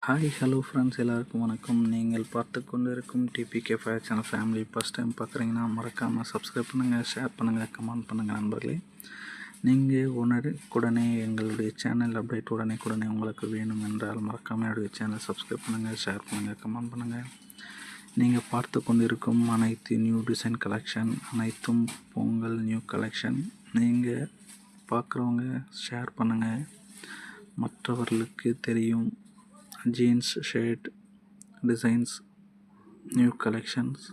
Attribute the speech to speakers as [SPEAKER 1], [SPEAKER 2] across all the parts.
[SPEAKER 1] Hi hello friends, எல்லாருக்கும் வணக்கம். நீங்கள் பார்த்து கொண்டு இருக்கும் DPK fire channel family first time பார்க்குறீங்கன்னா மறக்காமல் சப்ஸ்கிரைப் பண்ணுங்கள், ஷேர் பண்ணுங்கள், கமெண்ட் பண்ணுங்கள் நண்பர்களே. நீங்கள் உடனே எங்களுடைய சேனல் அப்டேட் உடனே உங்களுக்கு வேணும் என்றால் மறக்காமல் என்னுடைய சேனல் சப்ஸ்கிரைப் பண்ணுங்கள், ஷேர் பண்ணுங்கள், கமெண்ட் பண்ணுங்கள். நீங்கள் பார்த்து கொண்டிருக்கும் அனைத்து நியூ டிசைன் கலெக்ஷன் அனைத்தும் பொங்கல் நியூ கலெக்ஷன். நீங்கள் பார்க்குறவங்க ஷேர் பண்ணுங்கள், மற்றவர்களுக்கு தெரியும். Jeans shirt designs new collections,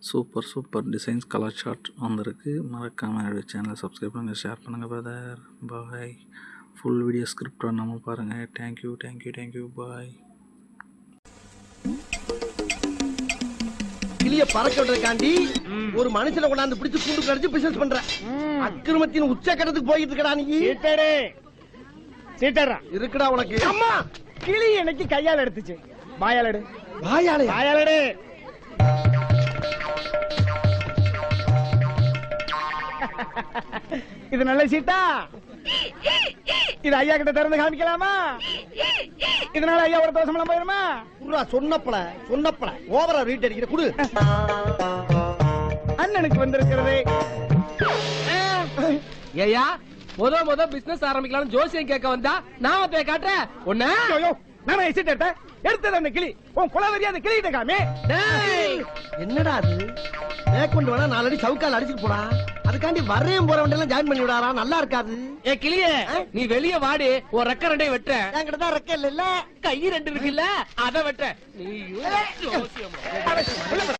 [SPEAKER 1] super designs colour short வந்திருக்கு. மறக்காமல் என்னுடைய சேனலை சப்ஸ்கிரைப் பண்ணுங்கள், ஷேர் பண்ணுங்கள் பிரதர். பாய். ஃபுல் வீடியோ ஸ்கிரிப்ட் நம்ம பாருங்கள். Thank you bye.
[SPEAKER 2] கிளிய பறக்க விடுறதுக்காண்டி ஒரு மனுஷனை கொண்டாந்து பிடிச்சு கூண்டு கடிச்சு பிசினஸ் பண்ற அக்கிரமத்தின் உச்சக்கட்டத்துக்கு போயிட்டு இருக்கடா நீ. இருக்குடா உனக்கு.
[SPEAKER 3] அம்மா கிளி எனக்கு கையால எடுத்துச்சு. வாயாலடு
[SPEAKER 2] வாயாலடு.
[SPEAKER 3] இது நல்ல சீட்டா. இது ஐயா கிட்ட திறந்து காமிக்கலாமா? இதனால ஐயா ஒரு தோசமெல்லாம் போயிருமா?
[SPEAKER 2] சொன்னப்பல ஓவரா ரீட் அடிக்கிற குடு.
[SPEAKER 3] அண்ணனுக்கு வந்திருக்கிறது.
[SPEAKER 4] ஏயா முத பிசினஸ் ஆரம்பிக்கலாம் ஜோசியம் கேட்க வந்தா நான் போய் காட்டுறேன் ஒண்ணு.
[SPEAKER 3] நானே சீட் எடுத்தது அந்த கிளி. உன் குலவெறியா அந்த கிளிகிட்ட காமி.
[SPEAKER 2] என்னடா அது? மேற்கொண்டு வேணா 4 அடி சவுக்கால் அடிச்சுட்டு போடா. அதுக்காண்டி வரையும் போற வண்டியெல்லாம் ஜாயின் பண்ணி விடாரா? நல்லா இருக்காது.
[SPEAKER 4] ஏ கிளியே, நீ வெளியே வாடி. ஒரு ரெக்க 2 வெட்ட.
[SPEAKER 2] என்கிட்ட தான் ரெக்க இல்ல.
[SPEAKER 4] கை 2 இருக்குல்ல, அத வெட்ட. நீ